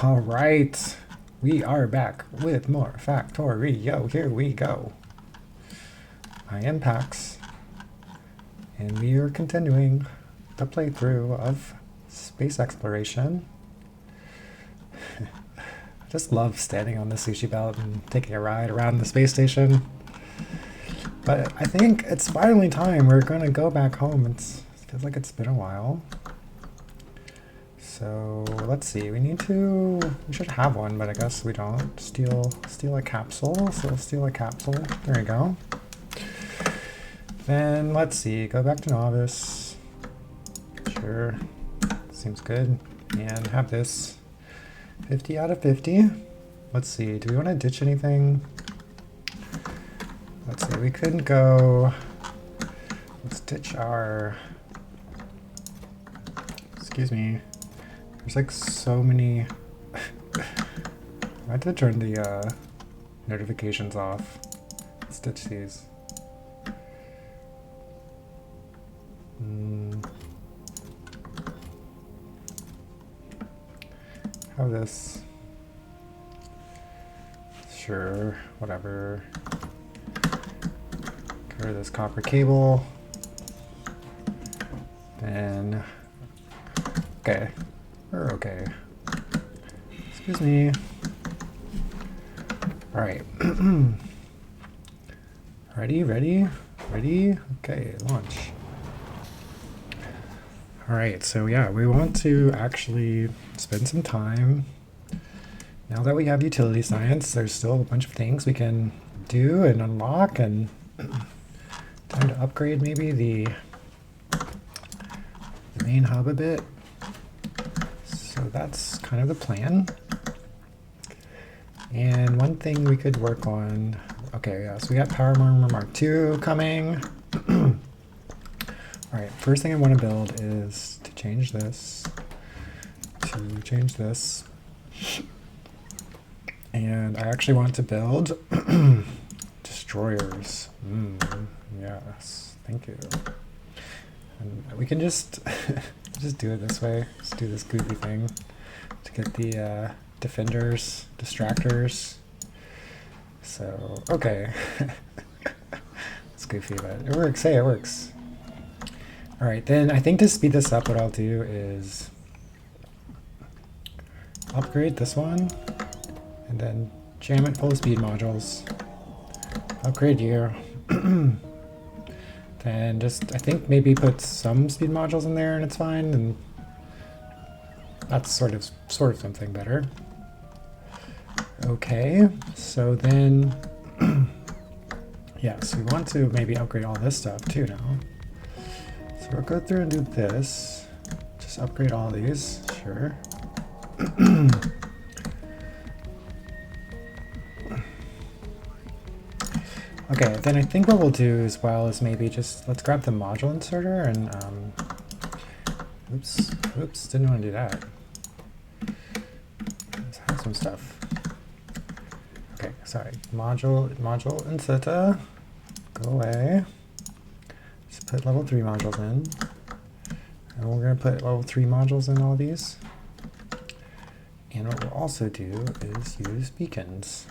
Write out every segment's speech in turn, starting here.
All right, we are back with more Factorio. Here we go. I am Pax, and we are continuing the playthrough of space exploration. I just love standing on the sushi belt and taking a ride around the space station. But I think it's finally time. We're going to go back home. It feels like it's been a while. So let's see, we should have one, but I guess we don't. Steal a capsule, so we'll steal a capsule. There we go. Then let's see, go back to novice. Sure, seems good. And have this 50 out of 50. Let's see, do we want to ditch anything? Let's see, we couldn't go, let's ditch our, excuse me. There's like so many. I had to turn the notifications off. Let's ditch these. Have this. Sure, whatever. Get rid of this copper cable. Then, okay. We're okay. Excuse me. All right. Ready? Okay, launch. All right, so yeah, we want to actually spend some time. Now that we have utility science, there's still a bunch of things we can do and unlock, and time to upgrade maybe the main hub a bit. So that's kind of the plan. And one thing we could work on, okay, yeah, so we got Power Murmur Mark II coming. All right, first thing I want to build is to change this, And I actually want to build destroyers. Yes, thank you. And we can just just do it this way. Just do this goofy thing to get the defenders, distractors. So, okay. It's goofy, but it works. Hey, it works. All right, then I think to speed this up, what I'll do is upgrade this one and then jam it full of speed modules. Upgrade you. Then just, I think maybe put some speed modules in there and it's fine, and that's sort of something better. Okay, so then, yeah, so we want to maybe upgrade all this stuff too now. So we'll go through and do this. Just upgrade all these, sure. Okay, then I think what we'll do as well is maybe just, let's grab the module inserter and, oops, didn't want to do that. Let's have some stuff. Okay, sorry, module inserter, go away. Just put level 3 modules in. And we're going to put level 3 modules in all these. And what we'll also do is use beacons.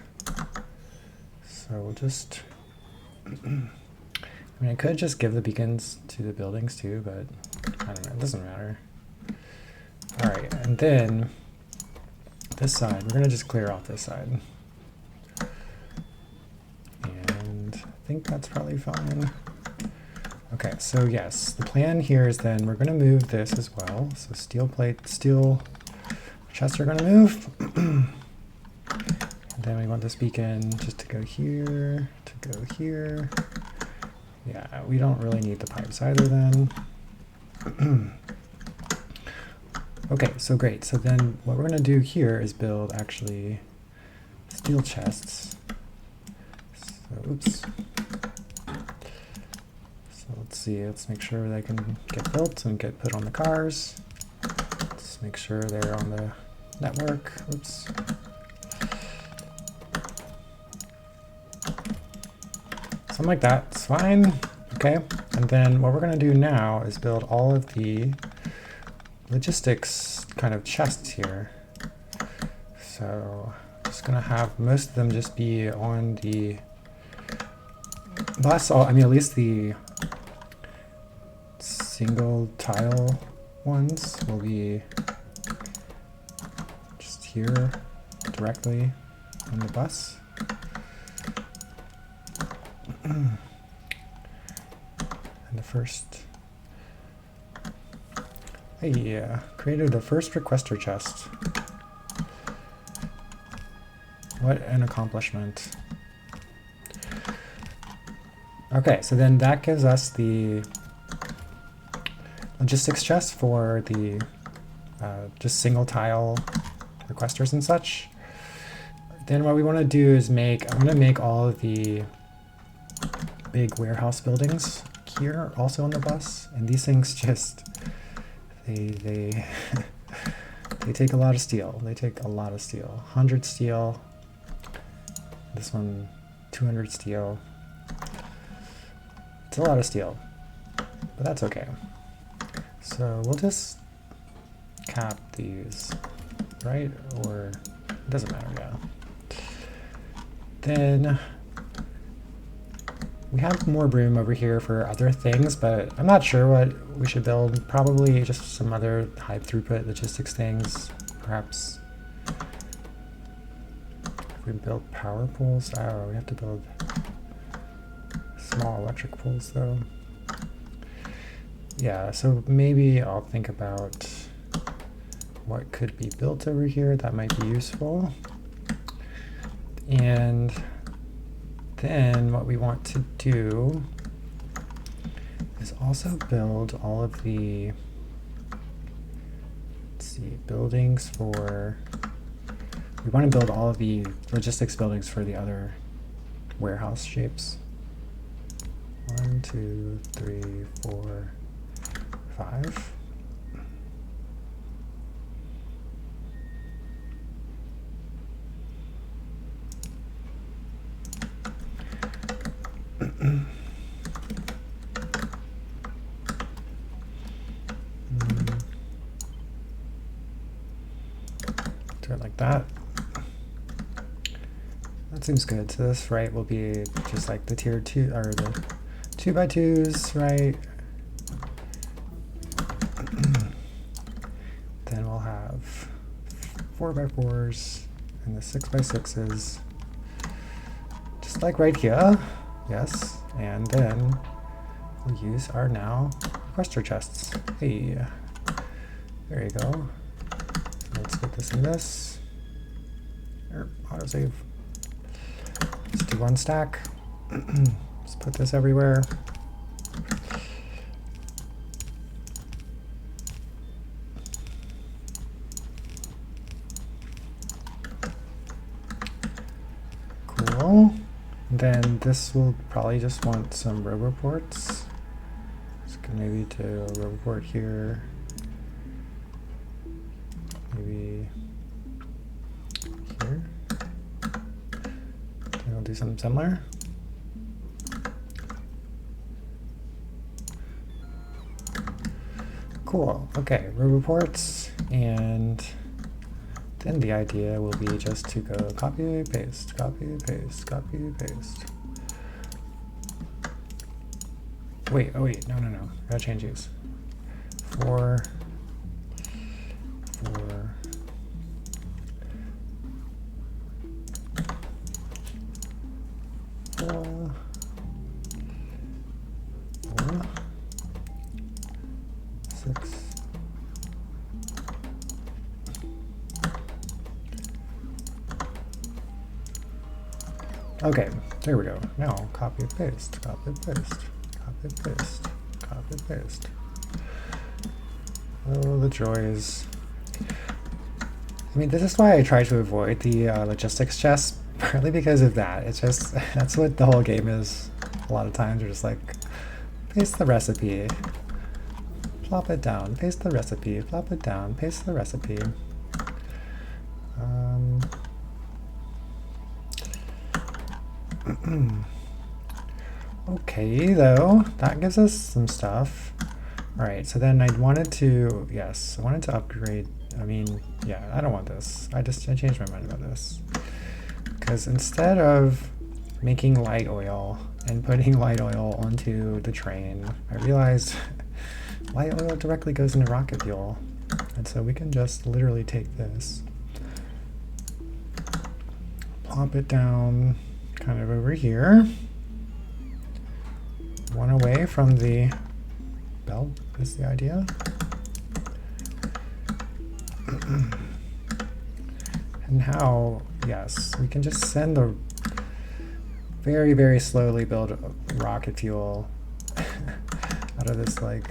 So we'll just, I mean, I could just give the beacons to the buildings too, but I don't know, it doesn't matter. All right, and then this side, we're going to just clear off this side. And I think that's probably fine. Okay, so yes, the plan here is then we're going to move this as well. So steel chests are going to move. And then we want this beacon just to go here, to go here. Yeah, we don't really need the pipes either then. Okay, so great. So then what we're going to do here is build actually steel chests. So, oops. So let's see, let's make sure they can get built and get put on the cars. Let's make sure they're on the network. Oops. Something like that, it's fine. Okay, and then what we're going to do now is build all of the logistics kind of chests here. So just gonna have most of them just be on the bus. I mean, at least the single tile ones will be just here directly on the bus. And the first, hey, created the first requester chest. What an accomplishment. Okay, so then that gives us the logistics chest for the just single tile requesters and such. Then what we want to do is I want to make all of the big warehouse buildings here also on the bus. And these things just, they take a lot of steel. They take a lot of steel. 100 steel. This one, 200 steel. It's a lot of steel, but that's okay. So we'll just cap these, right? Or it doesn't matter, yeah. Then we have more room over here for other things, but I'm not sure what we should build. Probably just some other high throughput logistics things, perhaps. If we build power poles, oh, we have to build small electric poles though. Yeah, so maybe I'll think about what could be built over here that might be useful. And then what we want to do is also build all of the, let's see, buildings for, we want to build all of the logistics buildings for the other warehouse shapes. 1, 2, 3, 4, 5. Do it like that. That seems good. So this right will be just like the tier 2 or the 2x2s, right? Then we'll have 4x4s and the 6x6s, just like right here. Yes, and then we'll use our now requester chests. Hey, there you go. Let's put this in this. Autosave. Let's do one stack. Let's put this everywhere. Cool. Then this will probably just want some roboports. Let's go maybe to a roboport here. Maybe here. Then we'll do something similar. Cool. Okay, roboports, and then the idea will be just to go copy, paste, copy, paste, copy, paste. Wait, oh wait, no, gotta change these. 4, 4, 4, 4, 6. Okay, there we go. Now copy, paste, copy, paste, copy, paste, copy, paste. Oh, the joys. I mean, this is why I try to avoid the logistics chest, partly because of that. It's just, that's what the whole game is. A lot of times you're just like, paste the recipe, plop it down, paste the recipe, plop it down, paste the recipe. Okay, though, that gives us some stuff. All right, so then I wanted to, yes, I wanted to upgrade. I mean, yeah, I don't want this. I changed my mind about this. Because instead of making light oil and putting light oil onto the train, I realized light oil directly goes into rocket fuel. And so we can just literally take this, plop it down kind of over here, one away from the belt is the idea. And now, yes, we can just send the very, very slowly build rocket fuel out of this like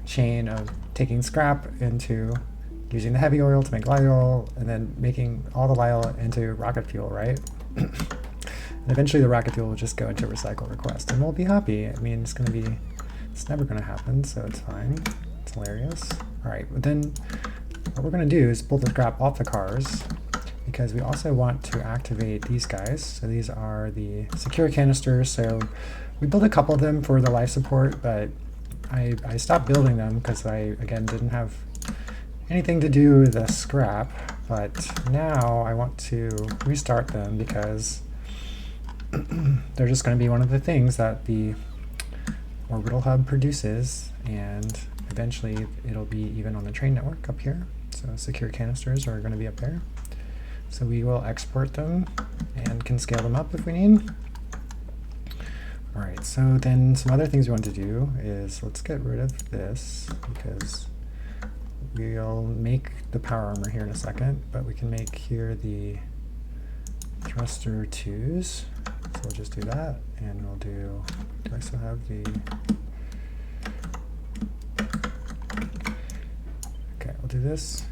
chain of taking scrap into using the heavy oil to make light oil, and then making all the light oil into rocket fuel, right? And eventually the rocket fuel will just go into recycle request, and we'll be happy. I mean, it's never gonna happen, so it's fine. It's hilarious. All right, but then what we're gonna do is pull the scrap off the cars, because we also want to activate these guys. So these are the secure canisters. So we built a couple of them for the life support, but I stopped building them because I, again, didn't have anything to do with the scrap. But now I want to restart them because they're just going to be one of the things that the orbital hub produces, and eventually it'll be even on the train network up here. So secure canisters are going to be up there. So we will export them and can scale them up if we need. All right, so then some other things we want to do is let's get rid of this, because we'll make the power armor here in a second, but we can make here the thruster 2s. So we'll just do that, and we'll do I still have the, okay, we'll do this.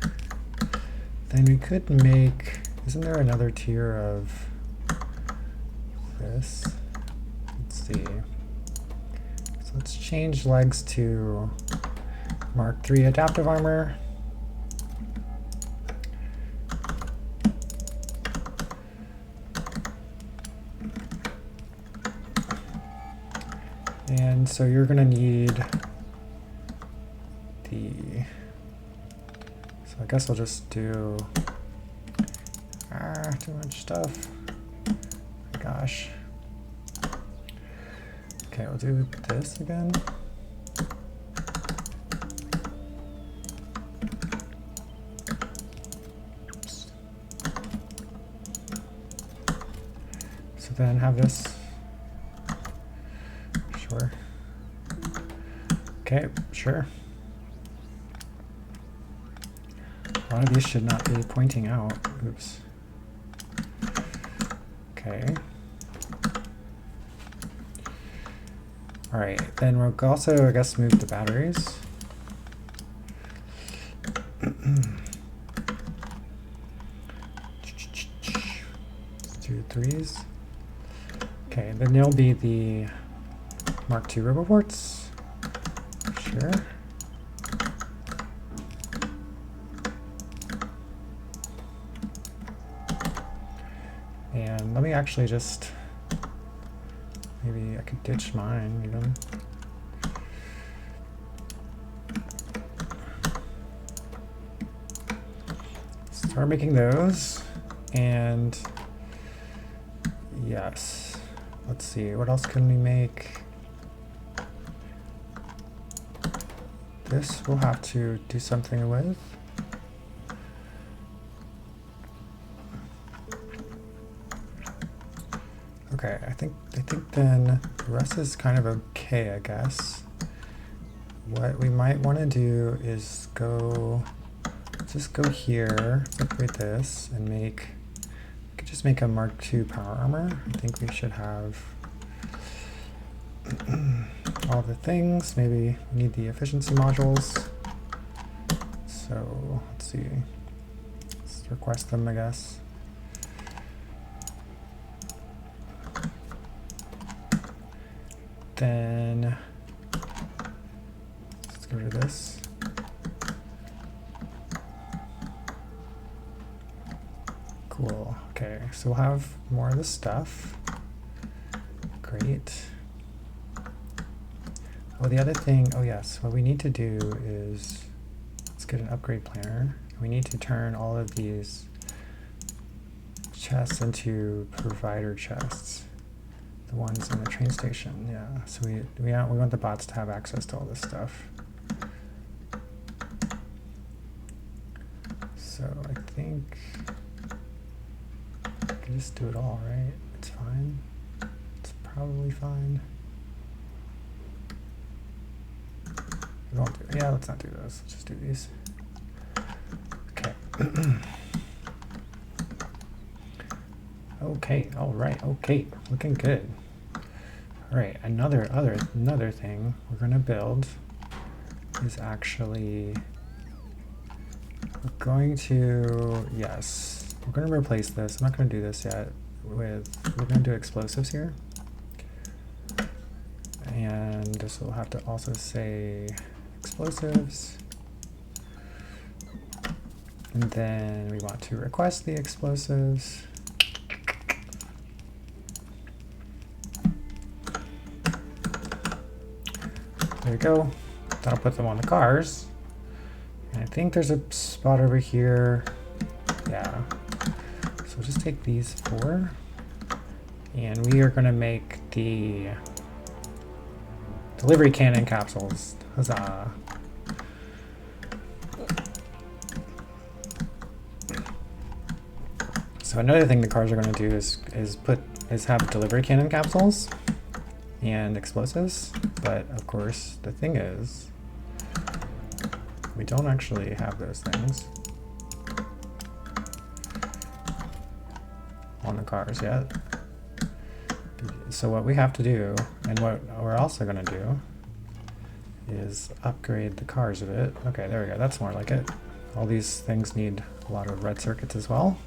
Then we could make, isn't there another tier of this? Let's see. So let's change legs to Mark III adaptive armor. And so you're going to need the, so I guess I'll just do, too much stuff. Oh my gosh. Okay, we'll do this again. Oops. So then have this. Sure. Okay, sure. A lot of these should not be pointing out. Oops. Okay. All right, then we'll also, I guess, move the batteries. Let's do 3s. Okay, then there'll be the Mark II roboports. Sure. And let me actually just, maybe I could ditch mine even. Start making those, and yes, let's see, what else can we make? This we'll have to do something with. Okay, I think then the rest is kind of okay, I guess. What we might want to do is just go here, separate this, and we could just make a Mark II power armor. I think we should have all the things. Maybe we need the efficiency modules. So let's see, let's request them, I guess. Then let's get rid of this. Cool. Okay, so we'll have more of this stuff. Great. Oh, the other thing, oh yes, what we need to do is, let's get an upgrade planner. We need to turn all of these chests into provider chests. The ones in the train station, yeah. So we want the bots to have access to all this stuff. So I think I can just do it all, right? It's fine. It's probably fine. We won't do, yeah, let's not do those. Let's just do these. Okay. Okay, all right, okay, looking good. All right, another thing we're gonna build is actually, we're going to, yes, we're gonna replace this. I'm not gonna do this yet with, we're gonna do explosives here. And this will have to also say explosives. And then we want to request the explosives. There we go. That'll put them on the cars. And I think there's a spot over here. Yeah. So we'll just take these 4. And we are going to make the delivery cannon capsules. Huzzah. So another thing the cars are going to do is have delivery cannon capsules and explosives, but of course the thing is we don't actually have those things on the cars yet. So what we have to do, and what we're also going to do, is upgrade the cars a bit. Okay, there we go, that's more like it. All these things need a lot of red circuits as well.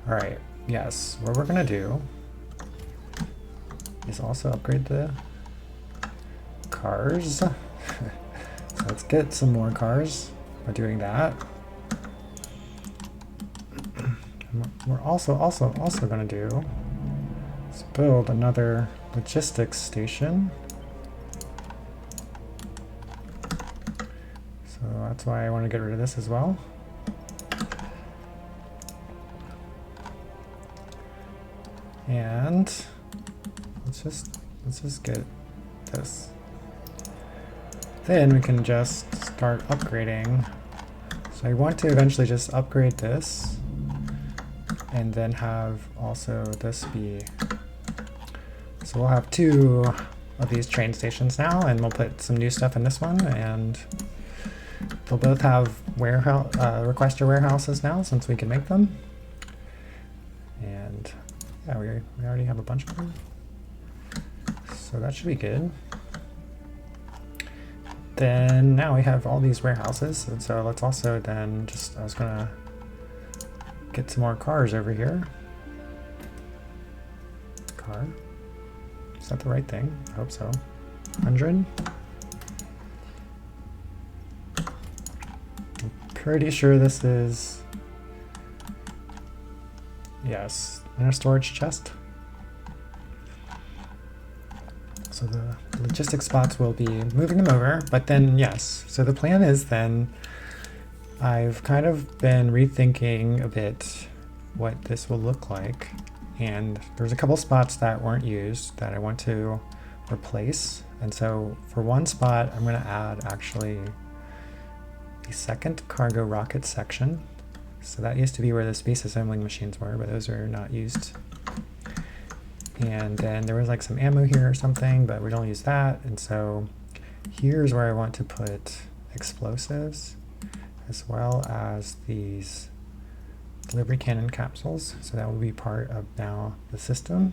All right, yes, what we're going to do is also upgrade the cars. So let's get some more cars by doing that. And we're also going to do is build another logistics station. So that's why I want to get rid of this as well. And let's just get this. Then we can just start upgrading. So I want to eventually just upgrade this and then have also this be, so we'll have 2 of these train stations now, and we'll put some new stuff in this one, and they'll both have warehouse requester warehouses now since we can make them. And yeah, we already have a bunch of them. So that should be good. Then now we have all these warehouses, and so let's also then just, I was gonna get some more cars over here. Car. Is that the right thing? I hope so. 100. I'm pretty sure this is, yes, in a storage chest. So the logistics spots will be moving them over, but then yes, so the plan is then, I've kind of been rethinking a bit what this will look like, and there's a couple spots that weren't used that I want to replace. And so for one spot, I'm going to add actually the second cargo rocket section. So that used to be where the space assembling machines were, but those are not used. And then there was like some ammo here or something, but we don't use that. And so here's where I want to put explosives, as well as these delivery cannon capsules. So that will be part of now the system.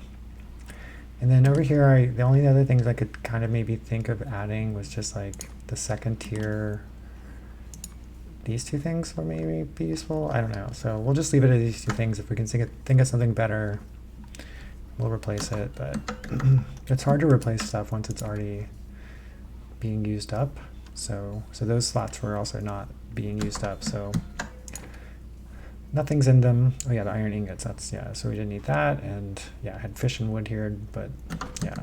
And then over here, the only other things I could kind of maybe think of adding was just like the second tier. These 2 things will maybe be useful. I don't know. So we'll just leave it at these 2 things. If we can think of something better, we'll replace it. But it's hard to replace stuff once it's already being used up. So those slots were also not being used up. So nothing's in them. Oh yeah, the iron ingots. That's, yeah. So we didn't need that. And yeah, I had fish and wood here, but yeah.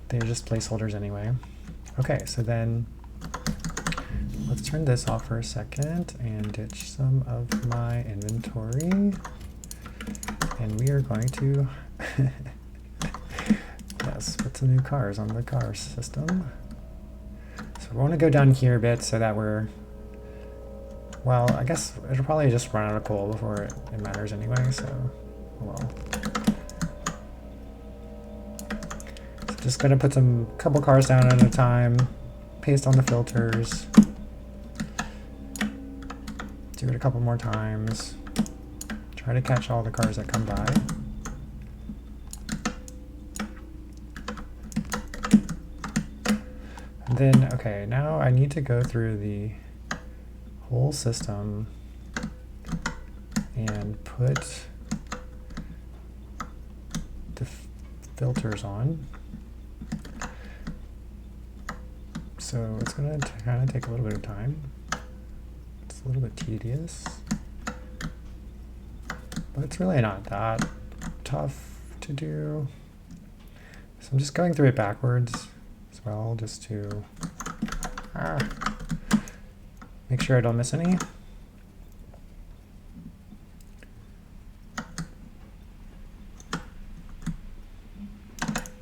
they're just placeholders anyway. Okay, so then let's turn this off for a second and ditch some of my inventory. And we are going to yes, put some new cars on the car system. So we want to go down here a bit so that we're, well, I guess it'll probably just run out of coal before it matters anyway, so, well. So just gonna put some couple cars down at a time, paste on the filters, do it a couple more times, try to catch all the cars that come by. And then, okay, now I need to go through the whole system and put the filters on. So it's going to kind of take a little bit of time. It's a little bit tedious, but it's really not that tough to do. So I'm just going through it backwards as well, just to make sure I don't miss any.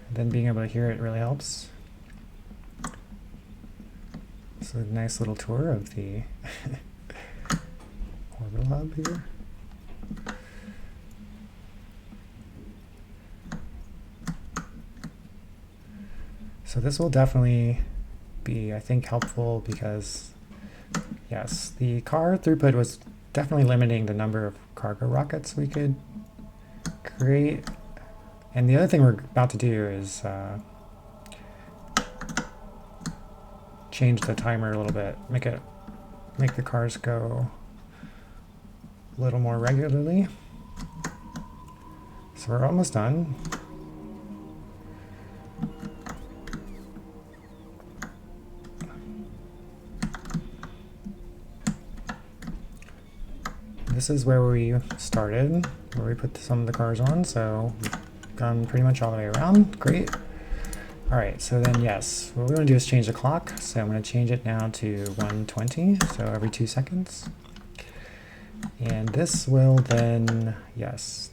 And then being able to hear it really helps. So a nice little tour of the orbital hub here. So this will definitely be, I think, helpful because, yes, the car throughput was definitely limiting the number of cargo rockets we could create. And the other thing we're about to do is change the timer a little bit, make the cars go a little more regularly. So we're almost done. This is where we started, where we put some of the cars on, so we've gone pretty much all the way around. Great. All right, so then yes, what we want to do is change the clock. So I'm going to change it now to 120, so every 2 seconds. And this will then, yes,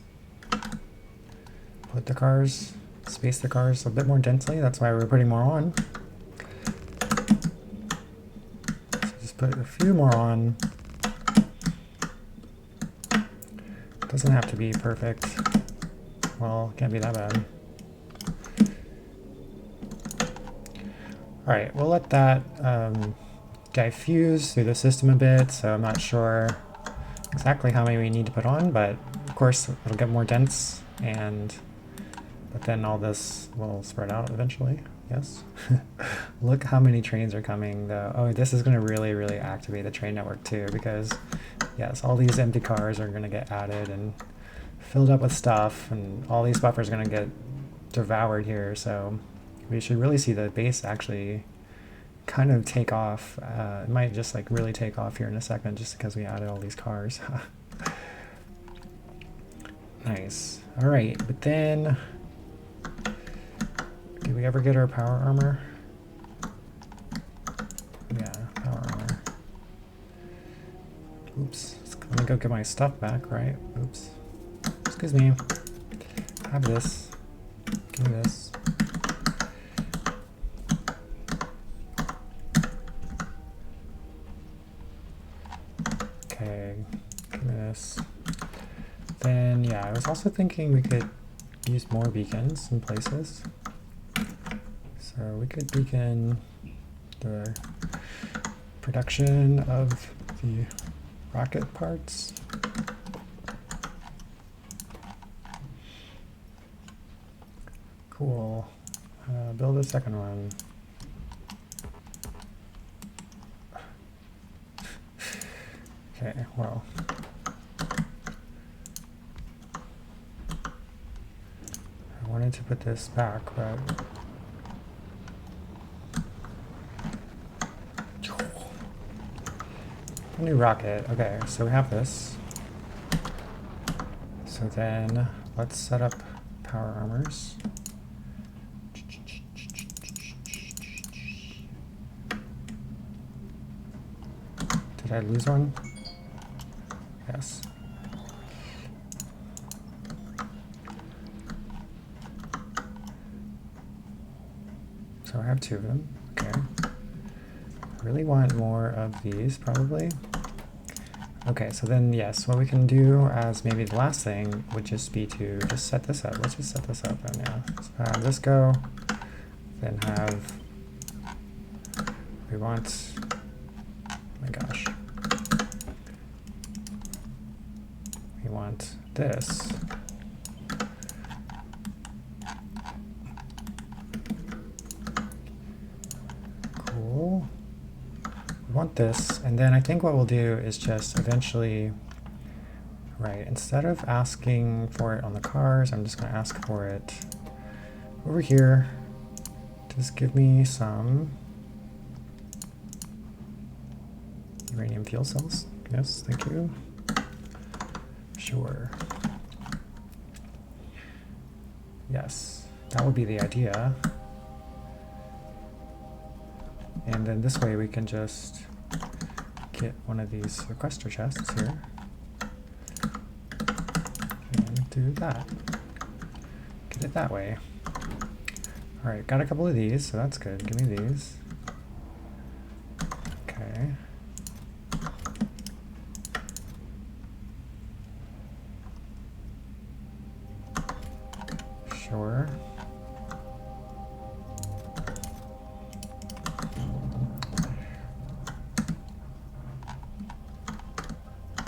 put the cars, space the cars a bit more densely. That's why we're putting more on. So just put a few more on. Doesn't have to be perfect. Well, can't be that bad. All right, we'll let that diffuse through the system a bit, so I'm not sure exactly how many we need to put on, but of course it'll get more dense, but then all this will spread out eventually, yes. Look how many trains are coming though. Oh, this is gonna really, really activate the train network too, because yes, all these empty cars are gonna get added and filled up with stuff, and all these buffers are gonna get devoured here, so we should really see the base actually kind of take off. It might just like really take off here in a second just because we added all these cars. Nice. All right, but then did we ever get our power armor? Yeah, power armor. Oops, let me go get my stuff back, right? Oops. Excuse me. Have this. Give me this. Okay, give me this. Then, yeah, I was also thinking we could use more beacons in places. So we could beacon the production of the rocket parts. Cool. Build a second one. Okay, well. I wanted to put this back, but a new rocket. Okay, so we have this. So then let's set up power armors. Did I lose one? Yes. So I have 2 of them. Okay. I really want more of these, probably. Okay, so then, yes, what we can do as maybe the last thing would just be to just set this up. Let's just set this up right now. So have this go, then have, we want, oh my gosh, we want this. Cool. We want this, and then I think what we'll do is just eventually, right, instead of asking for it on the cars, I'm just going to ask for it over here. Just give me some uranium fuel cells. Yes, thank you. Sure. Yes, that would be the idea. And then this way we can just get one of these requester chests here and do that. Get it that way. Alright, got a couple of these, so that's good. Give me these. Okay. Sure.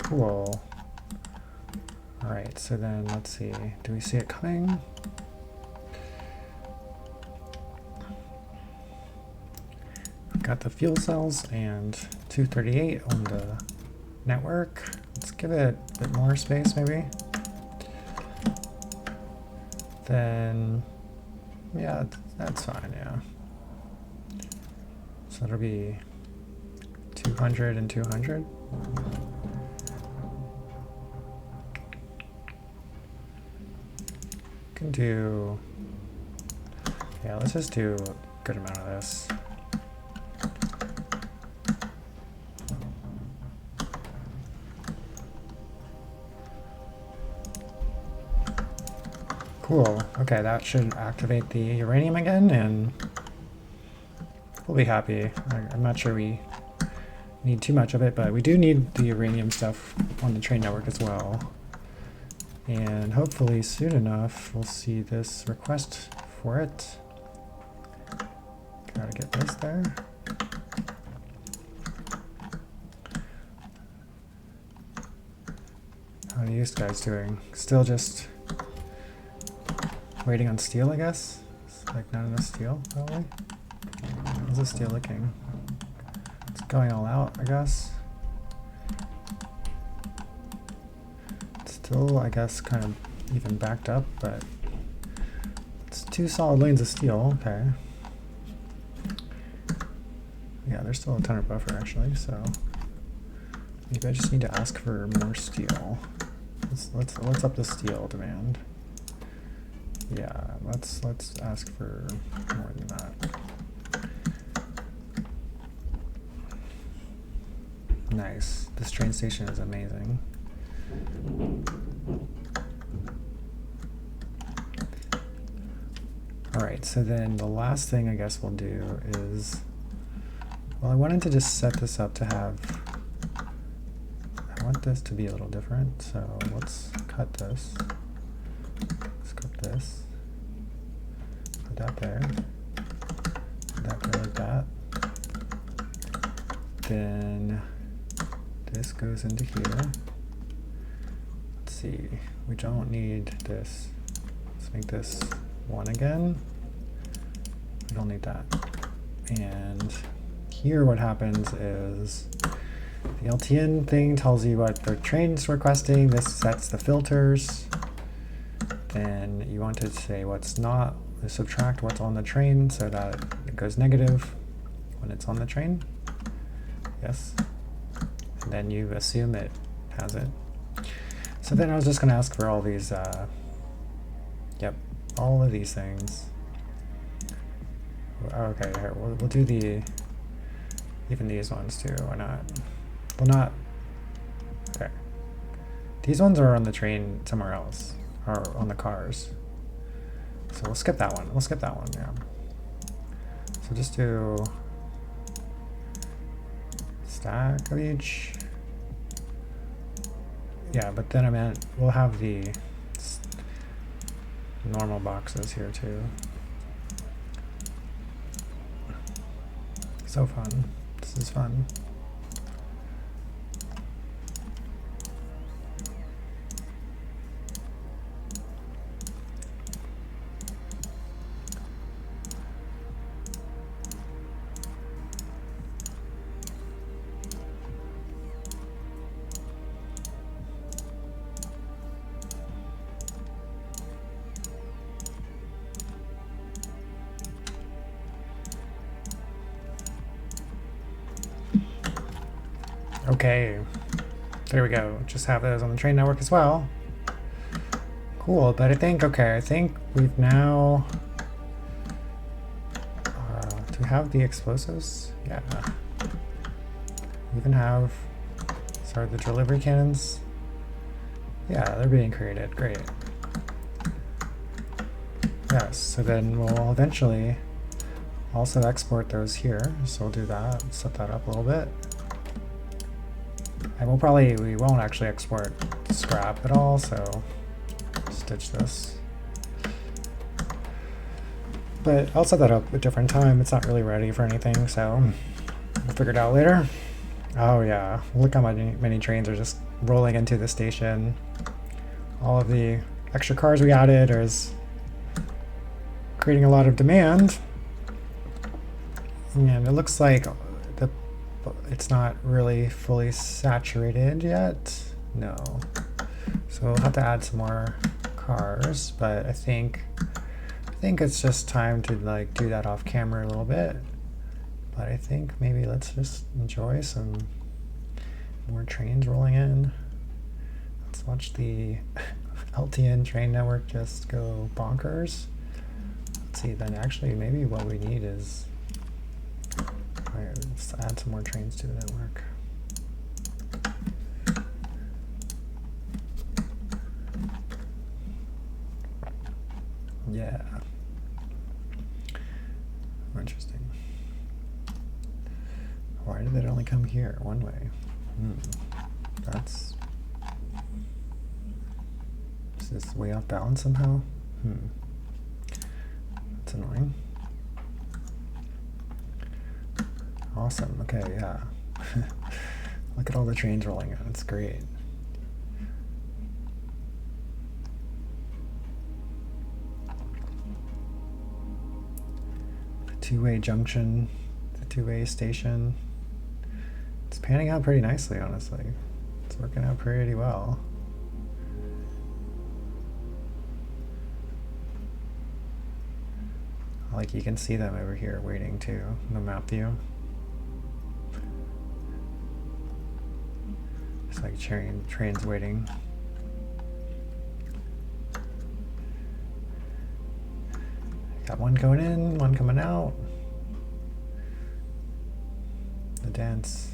Cool. Alright, so then let's see. Do we see it coming? We've got the fuel cells and 238 on the network. Let's give it a bit more space maybe. Then, yeah, that's fine, yeah. So it'll be 200 and 200. Can do, yeah, let's just do a good amount of this. Cool. Okay, that should activate the uranium again, and we'll be happy. I'm not sure we need too much of it, but we do need the uranium stuff on the train network as well. And hopefully soon enough, we'll see this request for it. Gotta get this there. How are you guys doing? Still just waiting on steel, I guess? It's like not enough steel, probably. How's the steel looking? It's going all out, I guess. Still, I guess, kind of even backed up, but it's 2 solid lanes of steel. Okay. Yeah, there's still a ton of buffer actually, so maybe I just need to ask for more steel. Let's up the steel demand. Yeah, let's ask for more than that. Nice. This train station is amazing. Alright, so then the last thing I guess we'll do is, well, I wanted to just set this up to have, I want this to be a little different, so let's cut this. Let's cut this. Put that there. Put that there like that. Then this goes into here. Let's see, we don't need this. Let's make this 1 again. We don't need that. And here what happens is the LTN thing tells you what the train's requesting. This sets the filters. Then you want to say what's not, subtract what's on the train so that it goes negative when it's on the train. Yes. And then you assume it has it. So then I was just going to ask for all these, yep, all of these things. Okay, here, we'll do even these ones too, why not? Well, not, okay. These ones are on the train somewhere else, or on the cars. So we'll skip that one. We'll skip that one, yeah. So just do stack of each. Yeah, but then I meant we'll have the normal boxes here too. So fun. This is fun. Okay, there we go. Just have those on the train network as well. Cool, but I think, okay, I think we've now, do we have the explosives? Yeah. We even have, sorry, the delivery cannons. Yeah, they're being created, great. Yes, so then we'll eventually also export those here. So we'll do that, set that up a little bit. And we won't actually export scrap at all, so stitch this. But I'll set that up a different time. It's not really ready for anything, so we'll figure it out later. Oh yeah, look how many trains are just rolling into the station. All of the extra cars we added is creating a lot of demand. And it looks like it's not really fully saturated yet. No. So we'll have to add some more cars, but I think it's just time to like do that off camera a little bit. But I think maybe let's just enjoy some more trains rolling in. Let's watch the LTN train network just go bonkers. Let's see, then actually maybe what we need is, let's add some more trains to the network. Yeah. Interesting. Why did it only come here one way? That's... Is this way off balance somehow? That's annoying. Awesome, okay, yeah. Look at all the trains rolling in, it's great. The two-way junction, the two-way station. It's panning out pretty nicely, honestly. It's working out pretty well. Like you can see them over here waiting too, in the map view. It's like trains waiting. Got one going in, one coming out. The dance.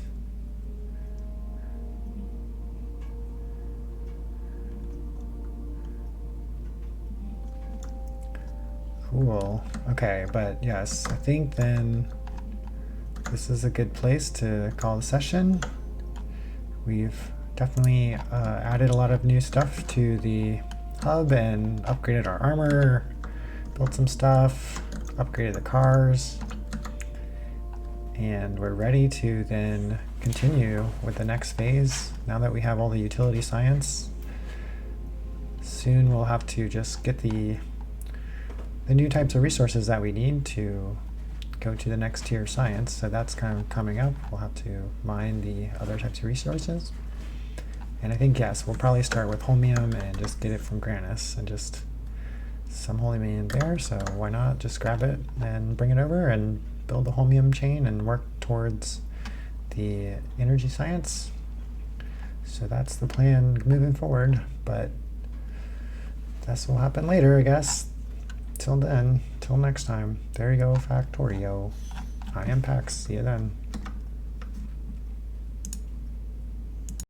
Cool. Okay, but yes, I think then this is a good place to call the session. We've definitely added a lot of new stuff to the hub and upgraded our armor, built some stuff, upgraded the cars, and we're ready to then continue with the next phase. Now that we have all the utility science, soon we'll have to just get the new types of resources that we need to go to the next tier science. So that's kind of coming up. We'll have to mine the other types of resources. And I think, yes, we'll probably start with holmium and just get it from Granus and just some holmium there. So why not just grab it and bring it over and build a holmium chain and work towards the energy science. So that's the plan moving forward, but this will happen later, I guess. Till then, till next time, there you go, Factorio. I am Pax. See you then.